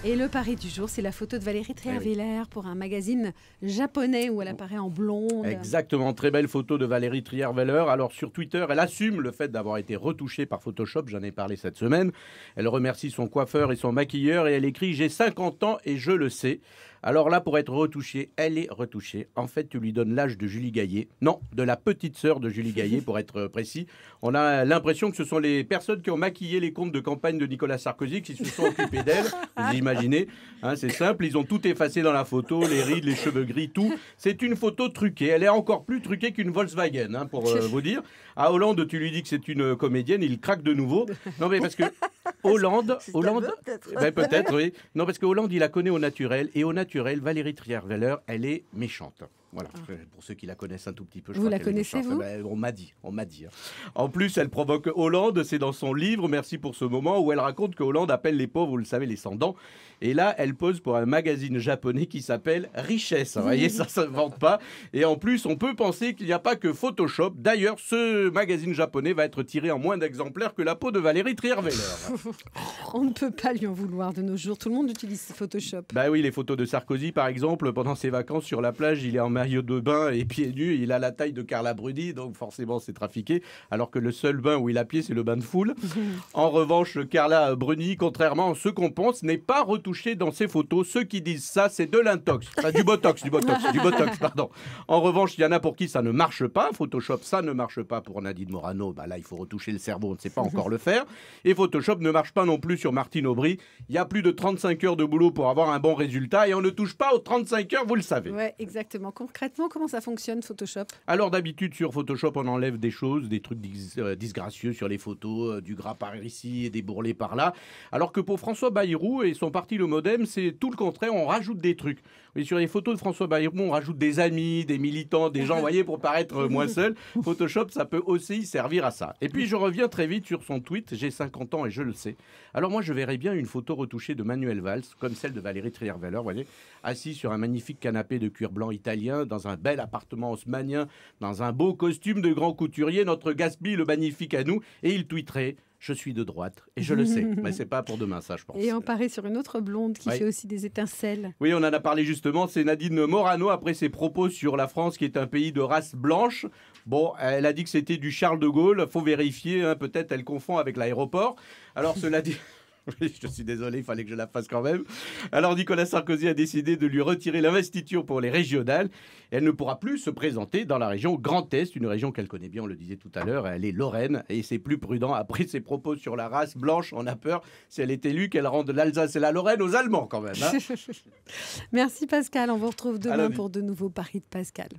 Et le pari du jour, c'est la photo de Valérie Trierweiler pour un magazine japonais où elle apparaît en blonde. Exactement, très belle photo de Valérie Trierweiler. Alors sur Twitter, elle assume le fait d'avoir été retouchée par Photoshop, j'en ai parlé cette semaine. Elle remercie son coiffeur et son maquilleur et elle écrit « J'ai 50 ans et je le sais ». Alors là, pour être retouchée, elle est retouchée. En fait, tu lui donnes l'âge de Julie Gaillet. Non, de la petite sœur de Julie Gaillet, pour être précis. On a l'impression que ce sont les personnes qui ont maquillé les comptes de campagne de Nicolas Sarkozy qui se sont occupés d'elle. Vous imaginez, hein, c'est simple, ils ont tout effacé dans la photo, les rides, les cheveux gris, tout. C'est une photo truquée. Elle est encore plus truquée qu'une Volkswagen, hein, pour vous dire. À Hollande, tu lui dis que c'est une comédienne, il craque de nouveau. Non, mais parce que Hollande, peut-être, oui. Non, parce que Hollande, il la connaît au naturel, et au naturel, Valérie Trierweiler, elle est méchante. Voilà, pour ceux qui la connaissent un tout petit peu. Vous la connaissez, vous ? On m'a dit. En plus, elle provoque Hollande, c'est dans son livre, Merci pour ce moment, où elle raconte que Hollande appelle les pauvres, vous le savez, les sans-dents. Et là, elle pose pour un magazine japonais qui s'appelle Richesse. Vous voyez, ça ne se vante pas. Et en plus, on peut penser qu'il n'y a pas que Photoshop. D'ailleurs, ce magazine japonais va être tiré en moins d'exemplaires que la peau de Valérie Trierweiler. On ne peut pas lui en vouloir de nos jours. Tout le monde utilise Photoshop. Bah oui, les photos de Sarkozy, par exemple, pendant ses vacances sur la plage, il est en maillot de bain et pieds nus. Il a la taille de Carla Bruni, donc forcément, c'est trafiqué. Alors que le seul bain où il a pied, c'est le bain de foule. En revanche, Carla Bruni, contrairement à ce qu'on pense, n'est pas retouchée dans ses photos. Ceux qui disent ça, c'est de l'intox. Enfin, du botox, pardon. En revanche, il y en a pour qui ça ne marche pas. Photoshop, ça ne marche pas pour Nadine Morano. Bah là, il faut retoucher le cerveau, on ne sait pas encore le faire. Et Photoshop ne marche pas non plus sur Martine Aubry. Il y a plus de 35 heures de boulot pour avoir un bon résultat et on ne touche pas aux 35 heures, vous le savez. Ouais, exactement. Concrètement, comment ça fonctionne, Photoshop ? Alors d'habitude, sur Photoshop, on enlève des choses, des trucs disgracieux sur les photos, du gras par ici et des bourrelets par là. Alors que pour François Bayrou et son parti Le Modem, c'est tout le contraire, on rajoute des trucs. Oui, sur les photos de François Bayrou, on rajoute des amis, des militants, des gens, vous voyez, pour paraître moins seul. Photoshop, ça peut aussi servir à ça. Et puis, je reviens très vite sur son tweet, j'ai 50 ans et je le sais. Alors moi, je verrais bien une photo retouchée de Manuel Valls, comme celle de Valérie Trierweiler, vous voyez, assis sur un magnifique canapé de cuir blanc italien, dans un bel appartement haussmannien, dans un beau costume de grand couturier, notre Gatsby, le magnifique à nous, et il tweeterait « Je suis de droite » et je le sais, mais c'est pas pour demain ça, je pense. Et on paraît sur une autre blonde qui fait aussi des étincelles. Oui, on en a parlé justement, c'est Nadine Morano, après ses propos sur la France qui est un pays de race blanche. Bon, elle a dit que c'était du Charles de Gaulle, faut vérifier, hein, peut-être elle confond avec l'aéroport. Alors cela dit... Oui, je suis désolé, il fallait que je la fasse quand même. Alors Nicolas Sarkozy a décidé de lui retirer l'investiture pour les régionales. Elle ne pourra plus se présenter dans la région Grand Est, une région qu'elle connaît bien, on le disait tout à l'heure. Elle est Lorraine et c'est plus prudent. Après ses propos sur la race blanche, on a peur, si elle est élue, qu'elle rende l'Alsace et la Lorraine aux Allemands quand même. Hein. Merci Pascal, on vous retrouve demain pour de nouveaux paris de Pascal.